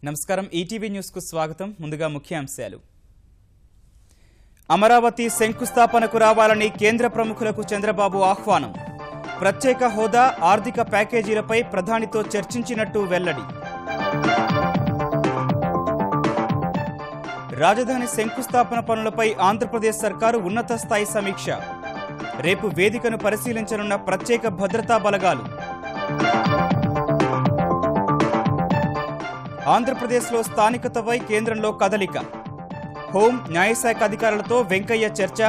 నమస్కారం ETV news కు స్వాగతం. ముందుగా ముఖ్యాంశాలు. అమరావతి శంకుస్థాపనకు రావాలని కేంద్ర ప్రముఖులకు చంద్రబాబు ఆహ్వానం. ప్రత్యేక హోదా, ఆర్థిక ప్యాకేజీలపై ప్రధానితో చర్చించినట్టు వెల్లడి. రాజధాని శంకుస్థాపన పనులపై ఆంధ్రప్రదేశ్ సర్కారు ఉన్నత స్థాయి సమీక్ష. రేపు వేదికను పరిశీలించనున్న ప్రత్యేక భద్రతా బలగాలు. ఆంధ్రప్రదేశ్లో స్థానికతపై కేంద్రంలో కదలిక. హోం, న్యాయశాఖ అధికారులతో వెంకయ్య చర్చ.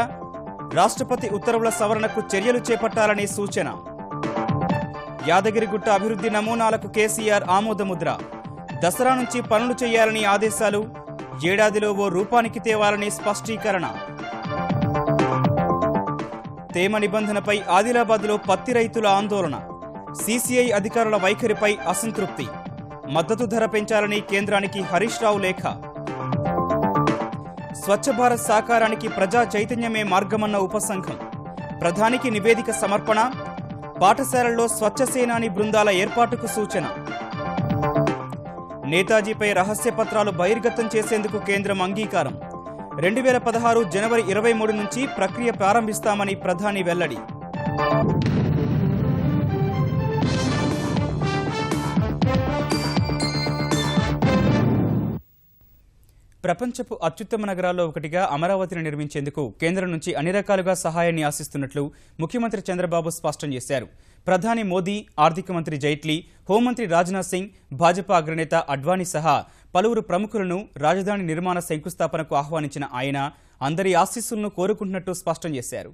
రాష్ట్రపతి ఉత్తర్వుల సవరణకు చర్యలు చేపట్టాలని సూచన. యాదగిరిగుట్ట అభివృద్ధి నమూనాలకు కేసీఆర్ ఆమోదముద్ర. దసరా నుంచి పనులు చేయాలని ఆదేశాలు. ఏడాదిలో ఓ రూపానికి తేవాలని స్పష్టీకరణ. తేమ నిబంధనపై ఆదిలాబాద్లో పత్తి రైతుల ఆందోళన. సీసీఐ అధికారుల వైఖరిపై అసంతృప్తి. మద్దతు ధర పెంచాలని కేంద్రానికి హరీష్ రావు లేఖ. స్వచ్ఛ భారత్ సాకారానికి ప్రజా చైతన్యమే మార్గమన్న ఉపసంఘం. ప్రధానికి నివేదిక సమర్పణ. పాఠశాలల్లో స్వచ్ఛ సేనాని బృందాల ఏర్పాటుకు సూచన. నేతాజీపై రహస్య పత్రాలు బహిర్గతం చేసేందుకు కేంద్రం అంగీకారం. 2016 జనవరి 23 నుంచి ప్రక్రియ ప్రారంభిస్తామని ప్రధాని వెల్లడి. ప్రపంచపు అత్యుత్తమ నగరాల్లో ఒకటిగా అమరావతిని నిర్మించేందుకు కేంద్రం నుంచి అన్ని రకాలుగా సహాయాన్ని ఆశిస్తున్నట్లు ముఖ్యమంత్రి చంద్రబాబు స్పష్టం చేశారు. ప్రధాని మోదీ, ఆర్థిక మంత్రి జైట్లీ, హోంమంత్రి రాజ్నాథ్ సింగ్, భాజపా అగ్రనేత అడ్వానీ సహా పలువురు ప్రముఖులను రాజధాని నిర్మాణ శంకుస్థాపనకు ఆహ్వానించిన ఆయన అందరి ఆశీస్సులను కోరుకుంటున్నట్టు స్పష్టం చేశారు.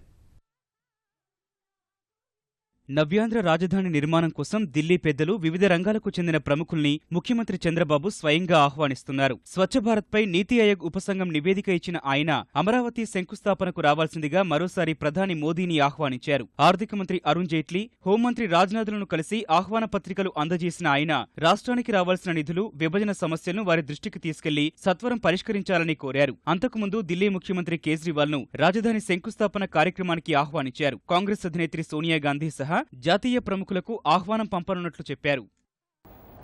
నవ్యాంధ్ర రాజధాని నిర్మాణం కోసం ఢిల్లీ పెద్దలు, వివిధ రంగాలకు చెందిన ప్రముఖుల్ని ముఖ్యమంత్రి చంద్రబాబు స్వయంగా ఆహ్వానిస్తున్నారు. స్వచ్ఛ భారత్పై నీతి ఆయోగ్ ఉపసంఘం నివేదిక ఇచ్చిన ఆయన అమరావతి శంకుస్థాపనకు రావాల్సిందిగా మరోసారి ప్రధాని మోదీని ఆహ్వానించారు. ఆర్థిక మంత్రి అరుణ్ జైట్లీ, హోంమంత్రి రాజ్నాథ్లను కలిసి ఆహ్వాన పత్రికలు అందజేసిన ఆయన రాష్ట్రానికి రావాల్సిన నిధులు, విభజన సమస్యలను వారి దృష్టికి తీసుకెళ్లి సత్వరం పరిష్కరించాలని కోరారు. అంతకుముందు ఢిల్లీ ముఖ్యమంత్రి కేజ్రీవాల్ ను రాజధాని శంకుస్థాపన కార్యక్రమానికి ఆహ్వానించారు. కాంగ్రెస్ అధినేత్రి సోనియా గాంధీ సహా జాతీయ ప్రముఖులకు ఆహ్వానం పంపనున్నట్లు చెప్పారు.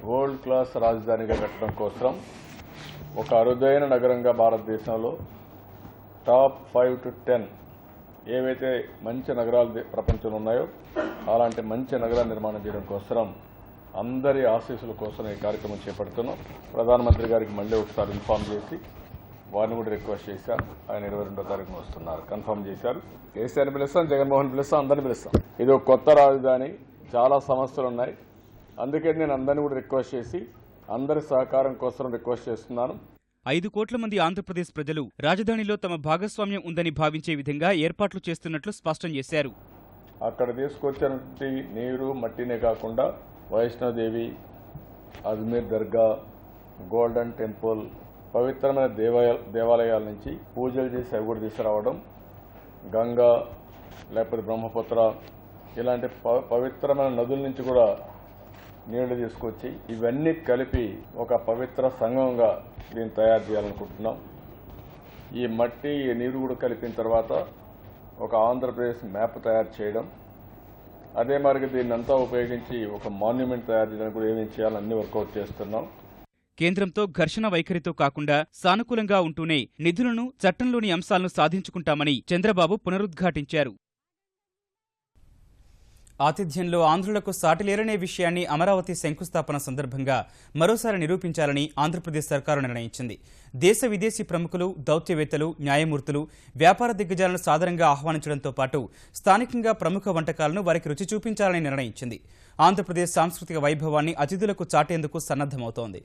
వరల్డ్ క్లాస్ రాజధానిగా కట్టడం కోసం ఒక అరుదైన నగరంగా భారతదేశంలో టాప్ 5 to 10 ఏవైతే మంచి నగరాలు ప్రపంచంలో ఉన్నాయో అలాంటి మంచి నగరాల నిర్మాణం చేయడం కోసం అందరి ఆశీస్సుల కోసం ఈ కార్యక్రమం చేపడుతున్నాం. ప్రధానమంత్రి గారికి మళ్ళీ ఒకసారి ఇన్ఫార్మ్ చేసి వారిని కూడా రిక్వెస్ట్ చేశారు. ఆయన 22వ తారీఖున వస్తున్నారు, కన్ఫర్మ్ చేశారు. కేసీఆర్ని పిలుస్తాం, జగన్మోహన్ పిలుస్తాం, అందరిని పిలుస్తాం. ఇది ఒక కొత్త రాజధాని, చాలా సమస్యలు ఉన్నాయి. అందుకే నేను అందరినీ కూడా రిక్వెస్ట్ చేసి అందరి సహకారం కోసం రిక్వెస్ట్ చేస్తున్నాను. 5 కోట్ల మంది ఆంధ్రప్రదేశ్ ప్రజలు రాజధానిలో తమ భాగస్వామ్యం ఉందని భావించే విధంగా ఏర్పాట్లు చేస్తున్నట్లు స్పష్టం చేశారు. అక్కడ తీసుకొచ్చినటువంటి నీరు, మట్టినే కాకుండా వైష్ణోదేవి, అజ్మీర్ దర్గా, గోల్డెన్ టెంపుల్, పవిత్రమైన దేవాలయాల నుంచి పూజలు చేసి అవి కూడా తీసుకురావడం, గంగా లేకపోతే బ్రహ్మపుత్ర ఇలాంటి పవిత్రమైన నదుల నుంచి కూడా నీళ్లు తీసుకొచ్చి ఇవన్నీ కలిపి ఒక పవిత్ర సంగమంగా దీన్ని తయారు చేయాలనుకుంటున్నాం. ఈ మట్టి, ఈ నీరు కూడా కలిపిన తర్వాత ఒక ఆంధ్రప్రదేశ్ మ్యాప్ తయారు చేయడం, అదే మరి దీన్నంతా ఉపయోగించి ఒక మాన్యుమెంట్ తయారు చేయడానికి కూడా ఏమేమి చేయాలని అన్ని వర్కౌట్ చేస్తున్నాం. కేంద్రంతో ఘర్షణ వైఖరితో కాకుండా సానుకూలంగా ఉంటూనే నిధులను, చట్టంలోని అంశాలను సాధించుకుంటామని చంద్రబాబు పునరుద్ఘాటించారు. ఆతిథ్యంలో ఆంధ్రులకు సాటిలేరనే విషయాన్ని అమరావతి శంకుస్థాపన సందర్భంగా మరోసారి నిరూపించాలని ఆంధ్రప్రదేశ్ సర్కారు నిర్ణయించింది. దేశ విదేశీ ప్రముఖులు, దౌత్యవేత్తలు, న్యాయమూర్తులు, వ్యాపార దిగ్గజాలను సాదరంగా ఆహ్వానించడంతో పాటు స్థానికంగా ప్రముఖ వంటకాలను వారికి రుచి చూపించాలని నిర్ణయించింది. ఆంధ్రప్రదేశ్ సాంస్కృతిక వైభవాన్ని అతిథులకు చాటేందుకు సన్నద్దమవుతోంది.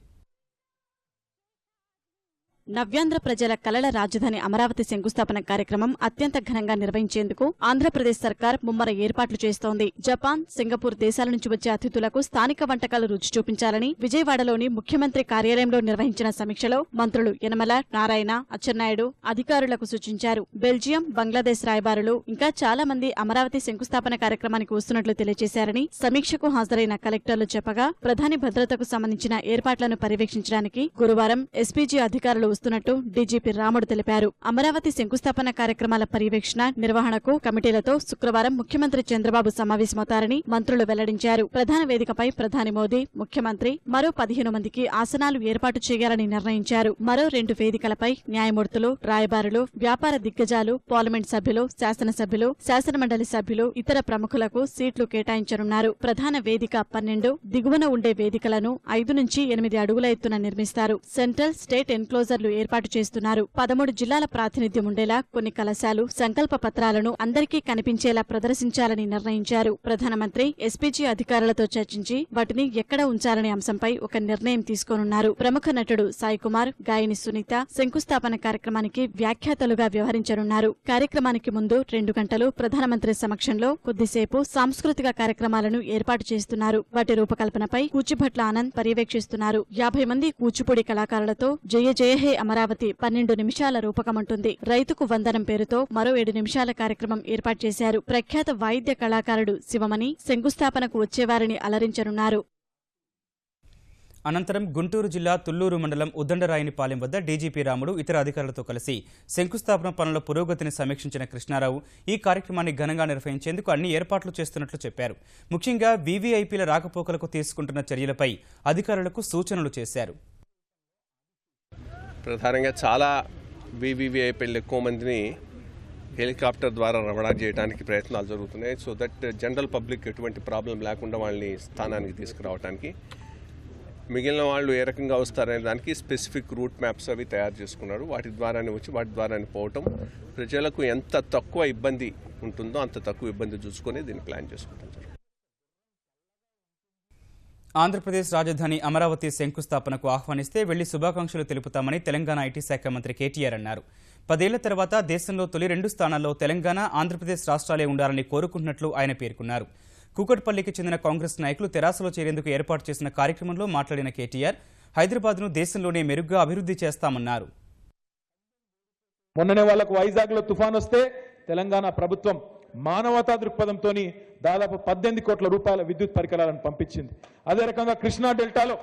నవ్యాంధ్ర ప్రజల కలల రాజధాని అమరావతి శంకుస్థాపన కార్యక్రమం అత్యంత ఘనంగా నిర్వహించేందుకు ఆంధ్రప్రదేశ్ సర్కార్ ముమ్మర ఏర్పాట్లు చేస్తోంది. జపాన్, సింగపూర్ దేశాల నుంచి వచ్చే అతిథులకు స్థానిక వంటకాలు రుచి చూపించాలని విజయవాడలోని ముఖ్యమంత్రి కార్యాలయంలో నిర్వహించిన సమీక్షలో మంత్రులు యనమల, నారాయణ, అచ్చెన్నాయుడు అధికారులకు సూచించారు. బెల్జియం, బంగ్లాదేశ్ రాయబారులు ఇంకా చాలా మంది అమరావతి శంకుస్థాపన కార్యక్రమానికి వస్తున్నట్లు తెలియజేశారని సమీక్షకు హాజరైన కలెక్టర్లు చెప్పగా, ప్రధాని భద్రతకు సంబంధించిన ఏర్పాట్లను పర్యవేక్షించడానికి గురువారం ఎస్పీజీ అధికారులు వస్తున్నట్టు డీజీపీ రాముడు తెలిపారు. అమరావతి శంకుస్థాపన కార్యక్రమాల పర్యవేక్షణ, నిర్వహణకు కమిటీలతో శుక్రవారం ముఖ్యమంత్రి చంద్రబాబు సమావేశమవుతారని మంత్రులు వెల్లడించారు. ప్రధాన వేదికపై ప్రధాని మోదీ, ముఖ్యమంత్రి, మరో 15 మందికి ఆసనాలు ఏర్పాటు చేయాలని నిర్ణయించారు. మరో 2 వేదికలపై న్యాయమూర్తులు, రాయబారులు, వ్యాపార దిగ్గజాలు, పార్లమెంట్ సభ్యులు, శాసనసభ్యులు, శాసనమండలి సభ్యులు, ఇతర ప్రముఖులకు సీట్లు కేటాయించనున్నారు. ప్రధాన వేదిక 12, దిగువన ఉండే వేదికలను 5 నుంచి 8 అడుగుల ఎత్తున నిర్మిస్తారు. సెంట్రల్, స్టేట్ ఎన్క్లోజర్లు ఏర్పాటు చేస్తున్నారు. 13 జిల్లాల ప్రాతినిధ్యం ఉండేలా కొన్ని కలశాలు, సంకల్ప పత్రాలను అందరికీ కనిపించేలా ప్రదర్శించాలని నిర్ణయించారు. ప్రధానమంత్రి ఎస్పీజీ అధికారులతో చర్చించి వాటిని ఎక్కడ ఉంచాలనే అంశంపై ఒక నిర్ణయం తీసుకోనున్నారు. ప్రముఖ నటుడు సాయి కుమార్, గాయని సునీత శంకుస్థాపన కార్యక్రమానికి వ్యాఖ్యాతలుగా వ్యవహరించనున్నారు. కార్యక్రమానికి ముందు 2 గంటలు ప్రధానమంత్రి సమక్షంలో కొద్దిసేపు సాంస్కృతిక కార్యక్రమాలను ఏర్పాటు చేస్తున్నారు. వాటి రూపకల్పనపై కూచిభట్ల ఆనంద్ పర్యవేక్షిస్తున్నారు. 50 మంది కూచిపూడి కళాకారులతో జయ జయ హే అమరావతి 12 నిమిషాల రూపకమంటుంది. రైతుకు వందనం పేరుతో మరో 7 నిమిషాల కార్యక్రమం ఏర్పాటు చేశారు. ప్రఖ్యాత వాయిద్య కళాకారుడు శివమణి శంకుస్థాపనకు వచ్చేవారిని అలరించనున్నారు. అనంతరం గుంటూరు జిల్లా తుళ్లూరు మండలం ఉద్దండరాయనిపాలెం వద్ద డీజీపీ రాముడు ఇతర అధికారులతో కలిసి శంకుస్థాపన పనుల పురోగతిని సమీక్షించిన కృష్ణారావు ఈ కార్యక్రమాన్ని ఘనంగా నిర్వహించేందుకు అన్ని ఏర్పాట్లు చేస్తున్నట్లు చెప్పారు. ముఖ్యంగా వీవీఐపీల రాకపోకలకు తీసుకుంటున్న చర్యలపై అధికారులకు సూచనలు చేశారు. ప్రధానంగా చాలా వీవీఐపీలు ఎక్కువ మందిని హెలికాప్టర్ ద్వారా రవాణా చేయడానికి ప్రయత్నాలు జరుగుతున్నాయి. సో దట్ జనరల్ పబ్లిక్ ఎటువంటి ప్రాబ్లం లేకుండా వాళ్ళని స్థానానికి తీసుకురావడానికి, మిగిలిన వాళ్ళు ఏ రకంగా వస్తారనే దానికి స్పెసిఫిక్ రూట్ మ్యాప్స్ అవి తయారు చేసుకున్నారు. వాటి ద్వారానే వచ్చి వాటి ద్వారానే పోవటం, ప్రజలకు ఎంత తక్కువ ఇబ్బంది ఉంటుందో అంత తక్కువ ఇబ్బంది చూసుకొని దీన్ని ప్లాన్ చేసుకుంటారు. ఆంధ్రప్రదేశ్ రాజధాని అమరావతి శంకుస్థాపనకు ఆహ్వానిస్తే వెళ్లి శుభాకాంక్షలు తెలుపుతామని తెలంగాణ ఐటీ శాఖ మంత్రి కేటీఆర్ అన్నారు. 10 ఏళ్ల తర్వాత దేశంలో తొలి 2 స్థానాల్లో తెలంగాణ, ఆంధ్రప్రదేశ్ రాష్ట్రాలే ఉండాలని కోరుకుంటున్నట్లు ఆయన పేర్కొన్నారు. కూకట్పల్లికి చెందిన కాంగ్రెస్ నాయకులు తెరాసలో చేరేందుకు ఏర్పాటు చేసిన కార్యక్రమంలో మాట్లాడిన కేటీఆర్ హైదరాబాద్ను దేశంలోనే మెరుగ్గా అభివృద్ధి చేస్తామన్నారు. మొన్ననే వాళ్లకు వైజాగ్లో తుఫాన్ వస్తే తెలంగాణ ప్రభుత్వం మానవతా దృక్పథంతో దాదాపు 18 కోట్ల రూపాయల విద్యుత్ పరికరాలను పంపించింది. అదే రకంగా కృష్ణా డెల్టాలో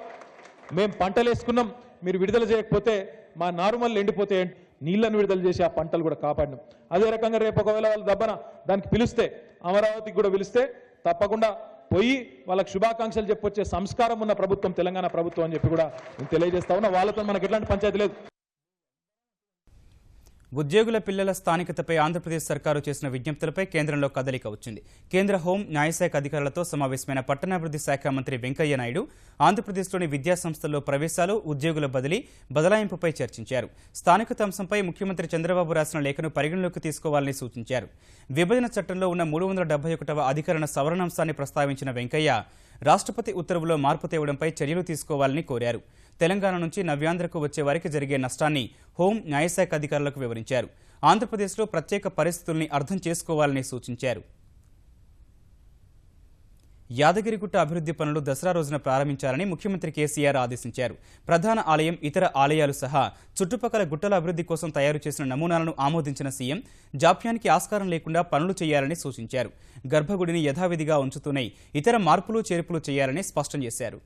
మేము పంటలు వేసుకున్నాం, మీరు విడుదల చేయకపోతే మా నారుమల్లు ఎండిపోతే నీళ్లను విడుదల చేసి ఆ పంటలు కూడా కాపాడినాం. అదే రకంగా రేపు ఒకవేళ వాళ్ళు దబ్బన దానికి పిలిస్తే, అమరావతికి కూడా పిలిస్తే తప్పకుండా పోయి వాళ్ళకి శుభాకాంక్షలు చెప్పొచ్చే సంస్కారం ఉన్న ప్రభుత్వం తెలంగాణ ప్రభుత్వం అని చెప్పి కూడా నేను తెలియజేస్తా ఉన్నా. వాళ్ళతో మనకు ఎట్లాంటి పంచాయతీ లేదు. ఉద్యోగుల పిల్లల స్థానికతపై ఆంధ్రప్రదేశ్ సర్కారు చేసిన విజ్ఞప్తులపై కేంద్రంలో కదలిక వచ్చింది. కేంద్ర హోం, న్యాయశాఖ అధికారులతో సమావేశమైన పట్టణాభివృద్ధి శాఖ మంత్రి వెంకయ్య నాయుడు ఆంధ్రప్రదేశ్లోని విద్యాసంస్థల్లో ప్రవేశాలు, ఉద్యోగుల బదలాయింపుపై చర్చించారు. స్థానికత అంశంపై ముఖ్యమంత్రి చంద్రబాబు రాసిన లేఖను పరిగణలోకి తీసుకోవాలని సూచించారు. విభజన చట్టంలో ఉన్న 371వ అధికరణ సవరణాంశాన్ని ప్రస్తావించిన వెంకయ్య రాష్ట్రపతి ఉత్తర్వులో మార్పు తేవడంపై చర్యలు తీసుకోవాలని కోరారు. తెలంగాణ నుంచి నవ్యాంధ్రకు వచ్చే వారికి జరిగే నష్టాన్ని హోం, న్యాయశాఖ అధికారులకు వివరించారు. ఆంధ్రప్రదేశ్లో ప్రత్యేక పరిస్థితుల్ని అర్థం చేసుకోవాలని సూచించారు. యాదగిరిగుట్ట అభివృద్ధి పనులు దసరా రోజున ప్రారంభించాలని ముఖ్యమంత్రి కేసీఆర్ ఆదేశించారు. ప్రధాన ఆలయం, ఇతర ఆలయాలు సహా చుట్టుపక్కల గుట్టల అభివృద్ధి కోసం తయారు చేసిన నమూనాలను ఆమోదించిన సీఎం జాప్యానికి ఆస్కారం లేకుండా పనులు చేయాలని సూచించారు. గర్భగుడిని యథావిధిగా ఉంచుతూనే ఇతర మార్పులు చేర్పులు చేయాలని స్పష్టం చేశారు.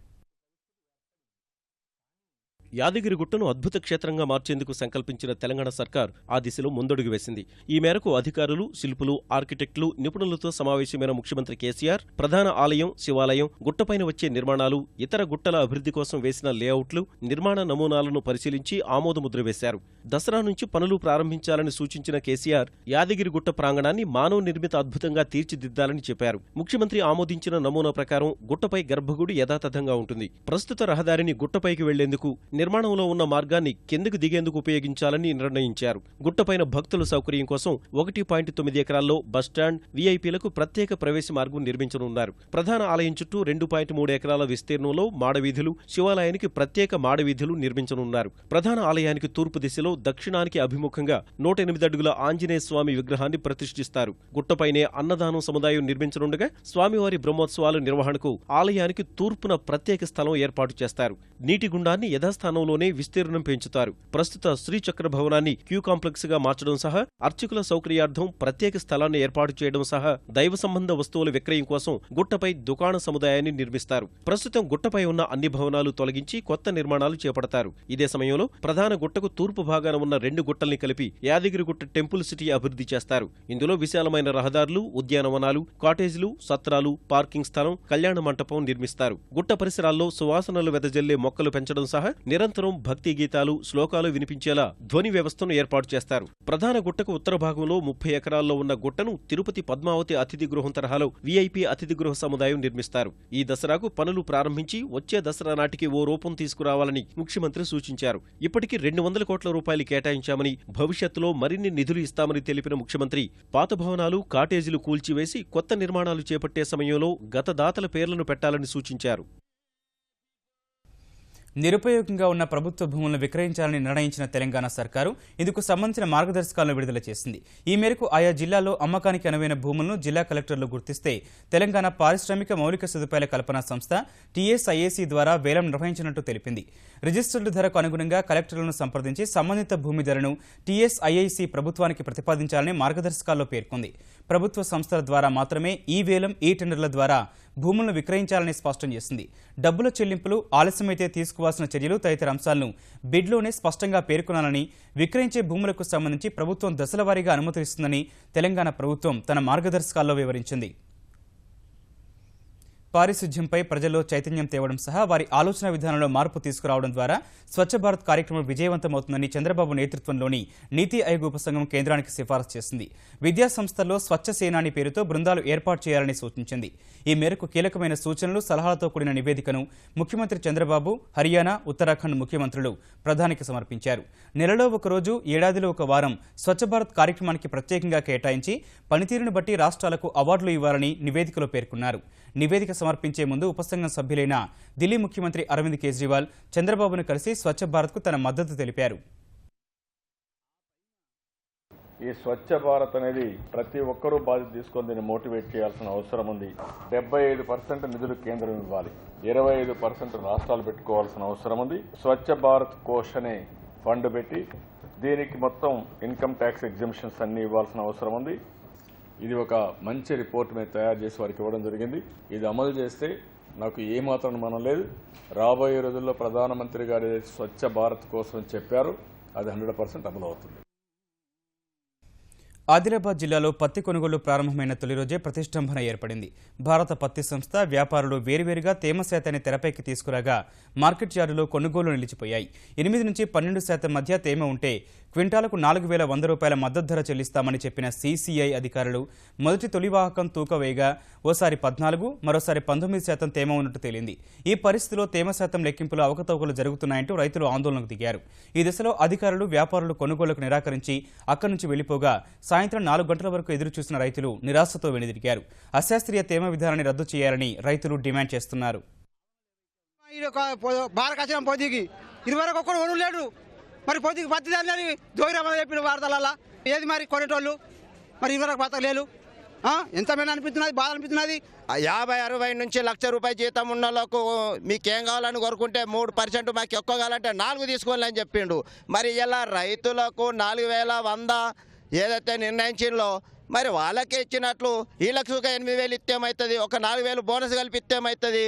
యాదగిరిగుట్టను అద్భుత క్షేత్రంగా మార్చేందుకు సంకల్పించిన తెలంగాణ సర్కార్ ఆ దిశలో ముందడుగు వేసింది. ఈ మేరకు అధికారులు, శిల్పులు, ఆర్కిటెక్టులు, నిపుణులతో సమావేశమైన ముఖ్యమంత్రి కేసీఆర్ ప్రధాన ఆలయం, శివాలయం, గుట్టపైన వచ్చే నిర్మాణాలు, ఇతర గుట్టల అభివృద్ధి కోసం వేసిన లేఅవుట్లు, నిర్మాణ నమూనాలను పరిశీలించి ఆమోదముద్ర వేశారు. దసరా నుంచి పనులు ప్రారంభించాలని సూచించిన కేసీఆర్ యాదగిరిగుట్ట ప్రాంగణాన్ని మానవ నిర్మిత అద్భుతంగా తీర్చిదిద్దాలని చెప్పారు. ముఖ్యమంత్రి ఆమోదించిన నమూనా ప్రకారం గుట్టపై గర్భగుడి యథాతథంగా ఉంటుంది. ప్రస్తుత రహదారిని గుట్టపైకి వెళ్లేందుకు, నిర్మాణంలో ఉన్న మార్గాన్ని కిందకు దిగేందుకు ఉపయోగించాలని నిర్ణయించారు. గుట్టపైన భక్తుల సౌకర్యం కోసం 1.9 ఎకరాల్లో బస్టాండ్, వీఐపీలకు ప్రత్యేక ప్రవేశ మార్గం నిర్మించనున్నారు. ప్రధాన ఆలయం చుట్టూ 2.3 ఎకరాల విస్తీర్ణంలో మాడవీధులు, శివాలయానికి ప్రత్యేక మాడవీధులు నిర్మించనున్నారు. ప్రధాన ఆలయానికి తూర్పు దిశలో దక్షిణానికి అభిముఖంగా 108 అడుగుల ఆంజనేయ స్వామి విగ్రహాన్ని ప్రతిష్ఠిస్తారు. గుట్టపైనే అన్నదానం సముదాయం నిర్మించనుండగా స్వామివారి బ్రహ్మోత్సవాల నిర్వహణకు ఆలయానికి తూర్పున ప్రత్యేక స్థలం ఏర్పాటు చేస్తారు. నీటి గుండాన్ని యథాస్థానం స్థానంలోనే విస్తీర్ణం పెంచుతారు. ప్రస్తుత శ్రీచక్ర భవనాన్ని క్యూ కాంప్లెక్స్ గా మార్చడం సహా అర్చకుల సౌకర్యార్థం ప్రత్యేక స్థలాన్ని ఏర్పాటు చేయడం సహా దైవ సంబంధ వస్తువుల విక్రయం కోసం గుట్టపై దుకాణ సముదాయాన్ని నిర్మిస్తారు. ప్రస్తుతం గుట్టపై ఉన్న అన్ని భవనాలు తొలగించి కొత్త నిర్మాణాలు చేపడతారు. ఇదే సమయంలో ప్రధాన గుట్టకు తూర్పు భాగాన ఉన్న 2 గుట్టల్ని కలిపి యాదగిరిగుట్ట టెంపుల్ సిటీ అభివృద్ధి చేస్తారు. ఇందులో విశాలమైన రహదారులు, ఉద్యానవనాలు, కాటేజీలు, సత్రాలు, పార్కింగ్ స్థలం, కళ్యాణ మంటపం నిర్మిస్తారు. గుట్ట పరిసరాల్లో సువాసనలు వెదజల్లే మొక్కలు పెంచడం సహా నిరంతరం భక్తి గీతాలు, శ్లోకాలు వినిపించేలా ధ్వని వ్యవస్థను ఏర్పాటు చేస్తారు. ప్రధాన గుట్టకు ఉత్తర భాగంలో 30 ఎకరాల్లో ఉన్న గుట్టను తిరుపతి పద్మావతి అతిథి గృహం తరహాలో వీఐపీ అతిథి గృహ సముదాయం నిర్మిస్తారు. ఈ దసరాకు పనులు ప్రారంభించి వచ్చే దసరా నాటికి ఓ రూపం తీసుకురావాలని ముఖ్యమంత్రి సూచించారు. ఇప్పటికీ 200 కోట్ల రూపాయలు కేటాయించామని, భవిష్యత్తులో మరిన్ని నిధులు ఇస్తామని తెలిపిన ముఖ్యమంత్రి పాత భవనాలు, కాటేజీలు కూల్చివేసి కొత్త నిర్మాణాలు చేపట్టే సమయంలో గత దాతల పేర్లను పెట్టాలని సూచించారు. నిరుపయోగంగా ఉన్న ప్రభుత్వ భూములను విక్రయించాలని నిర్ణయించిన తెలంగాణ సర్కారు ఇందుకు సంబంధించిన మార్గదర్శకాలను విడుదల చేసింది. ఈ మేరకు ఆయా జిల్లాల్లో అమ్మకానికి అనువైన భూములను జిల్లా కలెక్టర్లు గుర్తిస్తే తెలంగాణ పారిశ్రామిక మౌలిక సదుపాయాల కల్పనా సంస్థ టీఎస్ఐఏసీ ద్వారా వేలం నిర్వహించినట్టు తెలిపింది. రిజిస్టర్డ్ ధరకు అనుగుణంగా కలెక్టర్లను సంప్రదించి సంబంధిత భూమి ధరను టీఎస్ఐఏసీ ప్రభుత్వానికి ప్రతిపాదించాలని మార్గదర్శకాల్లో పేర్కొంది. ప్రభుత్వ సంస్థల ద్వారా మాత్రమే ఈ వేలం, ఈ టెండర్ల ద్వారా భూములను విక్రయించాలని స్పష్టం చేసింది. డబ్బుల చెల్లింపులు ఆలస్యమైతే తీసుకోవాల్సిన చర్యలు తదితర అంశాలను బిడ్లోనే స్పష్టంగా పేర్కొనాలని, విక్రయించే భూములకు సంబంధించి ప్రభుత్వం దశలవారీగా అనుమతిస్తుందని తెలంగాణ ప్రభుత్వం తన మార్గదర్శకాల్లో వివరించింది. పారిశుధ్యంపై ప్రజల్లో చైతన్యం తేవడం సహా వారి ఆలోచన విధానంలో మార్పు తీసుకురావడం ద్వారా స్వచ్ఛ భారత్ కార్యక్రమం విజయవంతమవుతుందని చంద్రబాబు నేతృత్వంలోని నీతి ఆయోగ్ ఉపసంఘం కేంద్రానికి సిఫారసు చేసింది. విద్యా సంస్థల్లో స్వచ్ఛ సేనాని పేరుతో బృందాలు ఏర్పాటు చేయాలని సూచించింది. ఈ మేరకు కీలకమైన సూచనలు, సలహాలతో కూడిన నివేదికను ముఖ్యమంత్రి చంద్రబాబు, హర్యానా, ఉత్తరాఖండ్ ముఖ్యమంత్రులు ప్రధానికి సమర్పించారు. నెలలో ఒక రోజు, ఏడాదిలో ఒక వారం స్వచ్ఛ భారత్ కార్యక్రమానికి ప్రత్యేకంగా కేటాయించి పనితీరును బట్టి రాష్ట్రాలకు అవార్డులు ఇవ్వాలని నివేదికలో పేర్కొన్నారు. నివేదిక సమర్పించే ముందు ఉపసంఘం సభ్యులైన ఢిల్లీ ముఖ్యమంత్రి అరవింద్ కేజ్రీవాల్ చంద్రబాబును కలిసి స్వచ్ఛ భారత్కు తన మద్దతు తెలిపారు. ఈ స్వచ్ఛ భారత్ అనేది ప్రతి ఒక్కరూ బాధ్యత తీసుకొని దీన్ని మోటివేట్ చేయాల్సిన అవసరం ఉంది. 75% నిధులు కేంద్రం ఇవ్వాలి, 25% రాష్ట్రాలు పెట్టుకోవాల్సిన అవసరం ఉంది. స్వచ్ఛ భారత్ కోష్ అనే ఫండ్ పెట్టి దీనికి మొత్తం ఇన్కమ్ ట్యాక్స్ ఎగ్జంప్షన్స్ అన్ని ఇవ్వాల్సిన అవసరం ఉంది. ఇది ఒక మంచి రిపోర్ట్ మేము తయారు చేసి వారికి ఇవ్వడం జరిగింది. ఇది అమలు చేస్తే నాకు ఏమాత్రం అనుమానం లేదు, రాబోయే రోజుల్లో ప్రధానమంత్రి గారు స్వచ్ఛ భారత్ కోసం చెప్పారు అది 100% అమలు అవుతుంది. ఆదిలాబాద్ జిల్లాలో పత్తి కొనుగోలు ప్రారంభమైన తొలి రోజే ప్రతిష్టంభన ఏర్పడింది. భారత పత్తి సంస్థ, వ్యాపారులు వేరువేరుగా తేమ శాతాన్ని తెరపైకి తీసుకురాగా మార్కెట్ యార్డులో కొనుగోలు నిలిచిపోయాయి. 8 నుంచి 12% మధ్య తేమ ఉంటే క్వింటాలకు 4,100 రూపాయల మద్దతు ధర చెల్లిస్తామని చెప్పిన సీసీఐ అధికారులు మొదటి తొలి వాహకం తూక వేయగా ఓసారి 14, మరోసారి 19% తేమ ఉన్నట్టు తేలింది. ఈ పరిస్థితిలో తేమ శాతం లెక్కింపులో అవకతవకలు జరుగుతున్నాయంటూ రైతులు ఆందోళనకు దిగారు. ఈ దశలో అధికారులు, వ్యాపారులు కొనుగోలుకు నిరాకరించి అక్కడి నుంచి వెళ్లిపోగా సాయంత్రం 4 గంటల వరకు ఎదురుచూసిన రైతులు నిరాశతో వెనుదిరిగారు. అశాస్త్రీయ తేమ విధానాన్ని రద్దు చేయాలని రైతులు డిమాండ్ చేస్తున్నారు. మరి పొద్దుకి పత్తి దాని దోగిరామని చెప్పిన వార్తలల్లా ఏది మరి కొనేటోళ్ళు మరి ఇవరకు బతకలేరు. ఎంతమైనా అనిపిస్తున్నది, బాధ అనిపిస్తున్నది. 50-60 నుంచి ₹1,00,000 జీతం ఉన్న వాళ్ళకు మీకేం కావాలని కోరుకుంటే 3% మాకు ఎక్కువ కావాలంటే 4 తీసుకోవాలని అని చెప్పిండు. మరి ఇలా రైతులకు 4,100 ఏదైతే నిర్ణయించిందో మరి వాళ్ళకే ఇచ్చినట్లు వీళ్ళకి 8,000 ఇస్తే ఏమవుతుంది, ఒక 4,000 బోనస్ కలిపి ఇస్తే ఏమవుతుంది.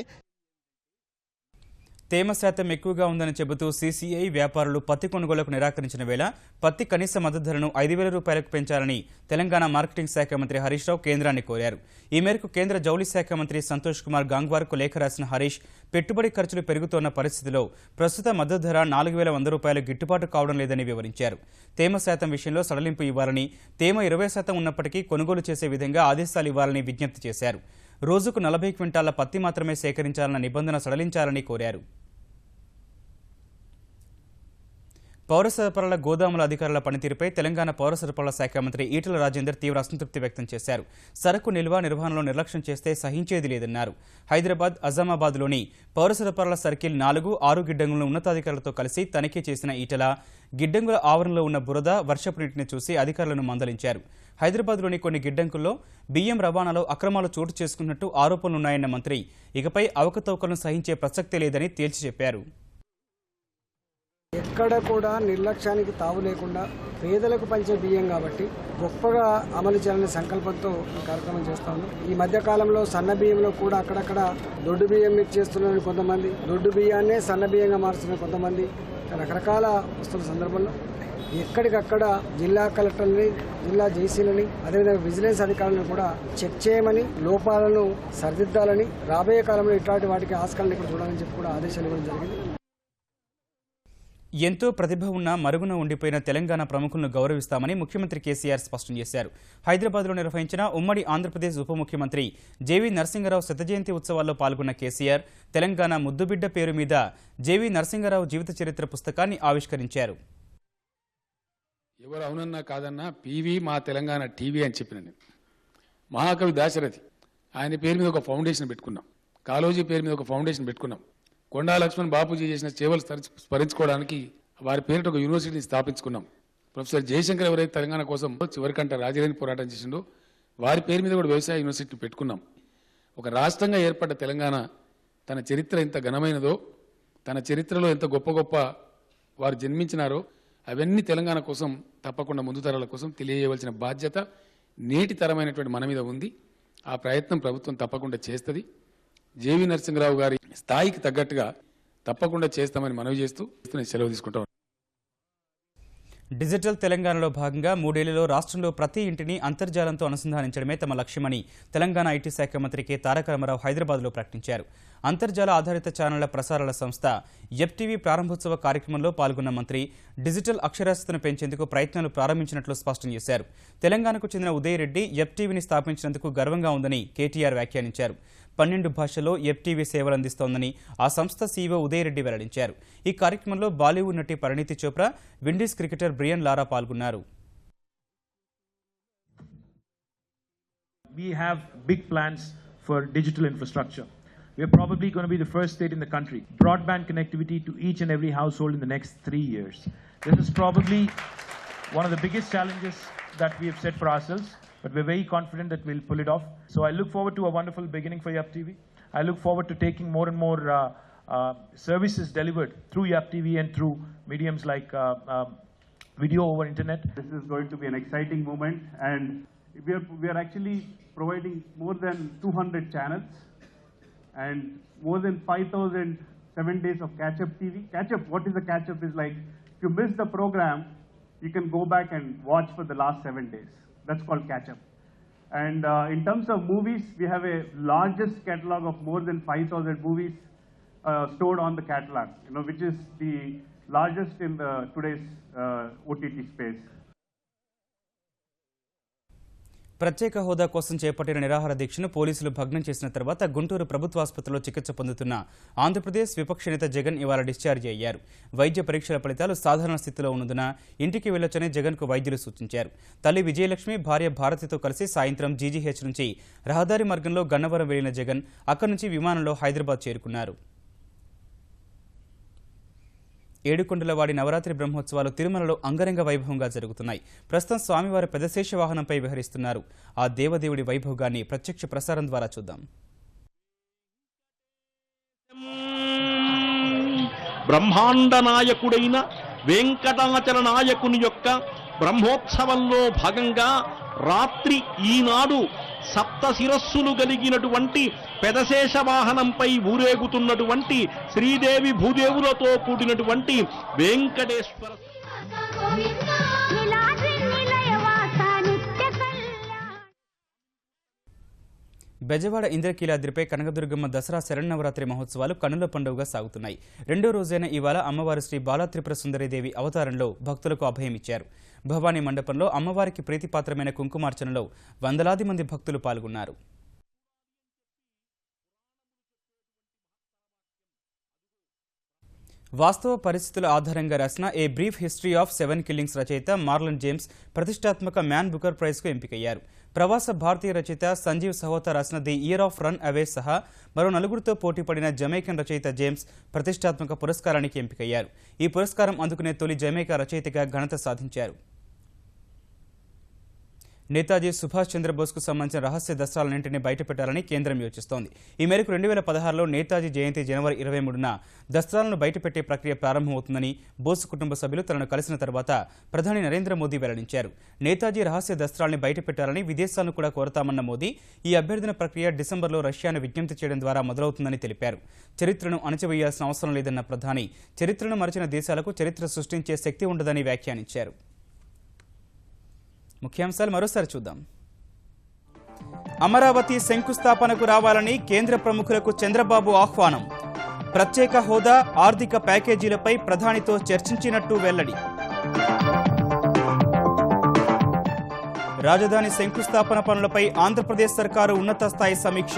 తేమ శాతం ఎక్కువగా ఉందని చెబుతూ సీసీఐ వ్యాపారులు పత్తి కొనుగోలుకు నిరాకరించిన వేళ పత్తి కనీస మద్దతు ధరను 5,000 రూపాయలకు పెంచాలని తెలంగాణ మార్కెటింగ్ శాఖ మంత్రి హరీష్ రావు కేంద్రాన్ని కోరారు. ఈ మేరకు కేంద్ర జౌళి శాఖ మంత్రి సంతోష్ కుమార్ గాంగ్వార్కు లేఖ రాసిన హరీష్, పెట్టుబడి ఖర్చులు పెరుగుతోన్న పరిస్థితిలో ప్రస్తుత మద్దతు ధర 4,100 రూపాయలు గిట్టుబాటు కావడం లేదని వివరించారు. తేమ శాతం విషయంలో సడలింపు ఇవ్వాలని, తేమ 20% ఉన్నప్పటికీ కొనుగోలు చేసే విధంగా ఆదేశాలు ఇవ్వాలని విజ్ఞప్తి చేశారు. రోజుకు 40 క్వింటాల పత్తి మాత్రమే సేకరించాలన్న నిబంధన సడలించాలని కోరారు. పౌర సరఫరాల గోదాముల అధికారుల పనితీరుపై తెలంగాణ పౌర సరఫరాల శాఖ మంత్రి ఈటెల రాజేందర్ తీవ్ర అసంతృప్తి వ్యక్తం చేశారు. సరకు నిల్వ, నిర్వహణలో నిర్లక్ష్యం చేస్తే సహించేది లేదన్నారు. హైదరాబాద్, అజామాబాద్లోని పౌర సరఫరాల సర్కిల్ 4, 6 గిడ్డంగులను ఉన్నతాధికారులతో కలిసి తనిఖీ చేసిన ఈటెల గిడ్డంగుల ఆవరణలో ఉన్న బురద, వర్షపు నీటిని చూసి అధికారులను మందలించారు. హైదరాబాద్లోని కొన్ని గిడ్డంగుల్లో బియ్యం రవాణాలో అక్రమాలు చోటు చేసుకున్నట్టు ఆరోపణలున్నాయన్న మంత్రి ఇకపై అవకతవకలను సహించే ప్రసక్తే లేదని తేల్చి చెప్పారు. ఎక్కడ కూడా నిర్లక్ష్యానికి తావు లేకుండా పేదలకు పంచే బియ్యం కాబట్టి గొప్పగా అమలు చేయాలనే సంకల్పంతో ఈ కార్యక్రమం చేస్తా ఉన్నాం. ఈ మధ్య కాలంలో సన్న బియ్యంలో కూడా అక్కడక్కడ దొడ్డు బియ్యం మిక్స్ చేస్తున్నారు కొంతమంది, దొడ్డు బియ్యాన్నే సన్న బియ్యంగా మారుస్తున్నారు కొంతమంది. రకరకాల వస్తున్న సందర్భంలో ఎక్కడికక్కడ జిల్లా కలెక్టర్ని, జిల్లా జేసీలని, అదేవిధంగా విజిలెన్స్ అధికారులను కూడా చెక్ చేయమని, లోపాలను సరిదిద్దాలని, రాబోయే కాలంలో ఇట్లాంటి వాటికి ఆస్కారాలను ఇక్కడ చూడాలని చెప్పి కూడా ఆదేశాలు ఇవ్వడం జరిగింది. ఎంతో ప్రతిభ ఉన్న మరుగున ఉండిపోయిన తెలంగాణ ప్రముఖులను గౌరవిస్తామని ముఖ్యమంత్రి కేసీఆర్ స్పష్టం చేశారు. హైదరాబాద్లో నిర్వహించిన ఉమ్మడి ఆంధ్రప్రదేశ్ ఉప ముఖ్యమంత్రి జేవీ నరసింగరావు శత జయంతి ఉత్సవాల్లో పాల్గొన్న కేసీఆర్ తెలంగాణ ముద్దుబిడ్డ పేరు మీద జేవీ నరసింగరావు జీవిత చరిత్ర పుస్తకాన్ని ఆవిష్కరించారు. ఎవరు అవునన్నా కాదన్నా పీవీ మా తెలంగాణ టీవీ అని చెప్పిన నేను. మహాకవి దాశరథి ఆయన పేరు మీద ఒక ఫౌండేషన్ పెట్టుకున్నాం, కాళోజీ పేరు మీద ఒక ఫౌండేషన్ పెట్టుకున్నాం. కొండా లక్ష్మణ్ బాపూజీ చేసిన సేవలు స్మరించుకోవడానికి వారి పేరిట ఒక యూనివర్సిటీని స్థాపించుకున్నాం. ప్రొఫెసర్ జయశంకర్ ఎవరైతే తెలంగాణ కోసం చివరికంట రాజీలేని పోరాటం చేసిండో వారి పేరు మీద కూడా వ్యవసాయ యూనివర్సిటీని పెట్టుకున్నాం. ఒక రాష్ట్రంగా ఏర్పడ్డ తెలంగాణ తన చరిత్ర ఎంత ఘనమైనదో, తన చరిత్రలో ఎంత గొప్ప గొప్ప వారు జన్మించినారో అవన్నీ తెలంగాణ కోసం తప్పకుండా ముందు తరాల కోసం తెలియజేయవలసిన బాధ్యత నేటి తరమైనటువంటి మన మీద ఉంది. ఆ ప్రయత్నం ప్రభుత్వం తప్పకుండా చేస్తుంది. జేవీ నరసింహరావు గారి స్థాయికి తగ్గట్టుగా తప్పకుండా చేస్తామని మనవి చేస్తూ సెలవు తీసుకుంటాం. డిజిటల్ తెలంగాణలో భాగంగా 3 ఏళ్లలో రాష్ట్రంలో ప్రతి ఇంటిని అంతర్జాలంతో అనుసంధానించడమే తమ లక్ష్యమని తెలంగాణ ఐటీ శాఖ మంత్రి కె తారక రామారావు హైదరాబాద్లో ప్రకటించారు. అంతర్జాల ఆధారిత ఛానళ్ల ప్రసారాల సంస్థ ఎఫ్టీవీ ప్రారంభోత్సవ కార్యక్రమంలో పాల్గొన్న మంత్రి డిజిటల్ అక్షరాస్యతను పెంచేందుకు ప్రయత్నాలు ప్రారంభించినట్లు స్పష్టం చేశారు. తెలంగాణకు చెందిన ఉదయ్ రెడ్డి ఎఫ్టీవీని స్థాపించినందుకు గర్వంగా ఉందని కేటీఆర్ వ్యాఖ్యానించారు. 12 భాషల్లో ఎఫ్టీవీ సేవలు అందిస్తోందని ఆ సంస్థ సీఈఓ ఉదయ్ రెడ్డి వెల్లడించారు. ఈ కార్యక్రమంలో బాలీవుడ్ నటి Parineeti Chopra, Windies cricketer Brian లారా పాల్గొన్నారు. We have big plans for digital infrastructure. We are probably going to be the first state in the country. Broadband connectivity to each and every household in the next 3 years. This is probably one of the biggest challenges that we have set for ourselves, but we're very confident that we'll pull it off. So I look forward to a wonderful beginning for Yap TV. I look forward to taking more and more services delivered through Yap TV and through mediums like video over internet. This is going to be an exciting moment, and we are actually providing more than 200 channels and more than 5,000 7 days of catch-up TV. Catch-up, what is the catch-up is like, if you miss the program, you can go back and watch for the last 7 days. That's called catch-up. And in terms of movies, we have a largest catalog of more than 5,000 movies stored on the catalog, which is the largest in the today's OTT space. ప్రత్యేక హోదా కోసం చేపట్టిన నిరాహార దీక్షను పోలీసులు భగ్నం చేసిన తర్వాత గుంటూరు ప్రభుత్వ ఆసుపత్రిలో చికిత్స పొందుతున్న ఆంధ్రప్రదేశ్ విపక్ష నేత జగన్ ఇవాళ డిశ్చార్జి అయ్యారు. వైద్య పరీక్షల ఫలితాలు సాధారణ స్థితిలో ఉన్నందున ఇంటికి వెళ్లొచ్చని జగన్కు వైద్యులు సూచించారు. తల్లి విజయలక్ష్మి, భార్య భారతితో కలిసి సాయంత్రం జీజీహెచ్ నుంచి రహదారి మార్గంలో గన్నవరం వెళ్లిన జగన్ అక్కడి నుంచి విమానంలో హైదరాబాద్ చేరుకున్నారు. ఏడుకొండలవాడి నవరాత్రి బ్రహ్మోత్సవాలు తిరుమలలో అంగరంగ వైభవంగా జరుగుతున్నాయి. ప్రస్తుతం స్వామివారి పెదశేష వాహనంపై విహరిస్తున్నారు. ఆ దేవదేవుడి వైభోగాన్ని ప్రత్యక్ష ప్రసారం ద్వారా చూద్దాం. బ్రహ్మాండ నాయకుడైన వెంకటాచల నాయకుని యొక్క బ్రహ్మోత్సవంలో భాగంగా రాత్రి ఈనాడు సప్త శిరస్సులు కలిగినటువంటి పెదశేష వాహనంపై ఊరేగుతున్నటువంటి శ్రీదేవి భూదేవులతో కూడినటువంటి వెంకటేశ్వర బెజవాడ ఇంద్రకీలాద్రిపై కనకదుర్గమ్మ దసరా శరన్నవరాత్రి మహోత్సవాలు కన్నుల పండుగగా సాగుతున్నాయి. రెండో రోజైన ఇవాళ అమ్మవారి శ్రీ బాలాత్రిపుర సుందరీదేవి అవతారంలో భక్తులకు అభయమిచ్చారు. భవానీ మండపంలో అమ్మవారికి ప్రీతిపాత్రమైన కుంకుమార్చనలో వందలాది మంది భక్తులు పాల్గొన్నారు. వాస్తవ పరిస్థితుల ఆధారంగా రాసిన a brief history of 7 killings రచయిత మార్లన్ జేమ్స్ ప్రతిష్టాత్మక మ్యాన్ బుకర్ ప్రైజ్కు ఎంపికయ్యారు. ప్రవాస భారతీయ రచయిత సంజీవ్ సహోతా రాసిన the year of run away సహా మరో 4గురితో పోటీపడిన జమైకన్ రచయిత జేమ్స్ ప్రతిష్టాత్మక పురస్కారానికి ఎంపికయ్యారు. ఈ పురస్కారం అందుకునే తొలి జమైకా రచయితగా ఘనత సాధించారు. నేతాజీ సుభాష్ చంద్రబోస్కు సంబంధించిన రహస్య దస్త్రాలన్నింటినీ బయటపెట్టాలని కేంద్రం యోచిస్తోంది. ఈ మేరకు 2016లో నేతాజీ జయంతి జనవరి 23న దస్త్రాలను బయటపెట్టే ప్రక్రియ ప్రారంభమవుతుందని బోస్ కుటుంబ సభ్యులు తనను కలిసిన తర్వాత ప్రధాని నరేంద్ర మోదీ వెల్లడించారు. నేతాజీ రహస్య దస్త్రాల్ని బయటపెట్టాలని విదేశాలను కూడా కోరతామన్న మోదీ ఈ అభ్యర్థన ప్రక్రియ డిసెంబర్లో రష్యాను విజ్ఞప్తి చేయడం ద్వారా మొదలవుతుందని తెలిపారు. చరిత్రను అణచివేయాల్సిన అవసరం లేదన్న ప్రధాని చరిత్రను మరచిన దేశాలకు చరిత్ర సృష్టించే శక్తి ఉండదని వ్యాఖ్యానించారు. ముఖ్యాంశాలు మరోసారి చూద్దాం. అమరావతి శంకుస్థాపనకు రావాలని కేంద్ర ప్రముఖులకు చంద్రబాబు ఆహ్వానం. ప్రత్యేక హోదా, ఆర్థిక ప్యాకేజీలపై ప్రధానితో చర్చించినట్టు వెల్లడి. రాజధాని శంకుస్థాపన పనులపై ఆంధ్రప్రదేశ్ సర్కారు ఉన్నత స్థాయి సమీక్ష.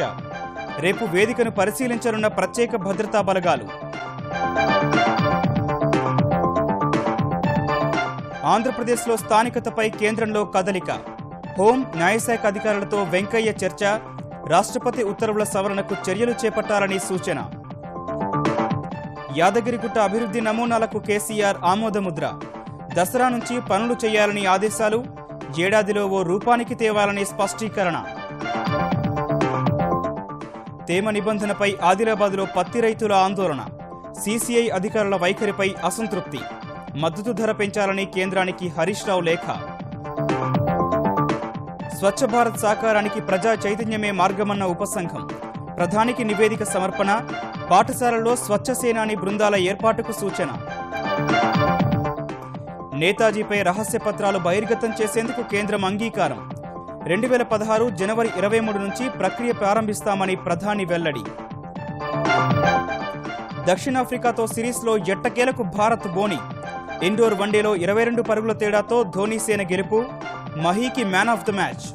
రేపు వేదికను పరిశీలించనున్న ప్రత్యేక భద్రతా బలగాలు. ఆంధ్రప్రదేశ్లో స్థానికతపై కేంద్రంలో కదలిక. హోం, న్యాయశాఖ అధికారులతో వెంకయ్య చర్చ. రాష్ట్రపతి ఉత్తర్వుల సవరణకు చర్యలు చేపట్టాలని సూచన. యాదగిరిగుట్ట అభివృద్ధి నమూనాలకు కేసీఆర్ ఆమోదముద్ర. దసరా నుంచి పనులు చేయాలని ఆదేశాలు. ఏడాదిలో ఓ రూపానికి తేవాలని స్పష్టీకరణ. తేమ నిబంధనపై ఆదిలాబాద్లో పత్తి రైతుల ఆందోళన. సీసీఐ అధికారుల వైఖరిపై అసంతృప్తి. మద్దతు ధర పెంచాలని కేంద్రానికి హరీష్ రావు లేఖ. స్వచ్ఛ భారత్ సాకారానికి ప్రజా చైతన్యమే మార్గమన్న ఉపసంఘం. ప్రధానికి నివేదిక సమర్పణ. పాఠశాలల్లో స్వచ్ఛ సేనాని బృందాల ఏర్పాటుకు సూచన. నేతాజీపై రహస్య పత్రాలు బహిర్గతం చేసేందుకు కేంద్రం అంగీకారం. 2016 జనవరి 23 నుంచి ప్రక్రియ ప్రారంభిస్తామని ప్రధాని వెల్లడి. దక్షిణాఫ్రికాతో సిరీస్లో ఎట్టకేలకు భారత్ బోని. ఇండోర్ వన్డేలో 22 పరుగుల తేడాతో ధోనీ సేన గెలుపు. మహీకి మ్యాన్ ఆఫ్ ద మ్యాచ్.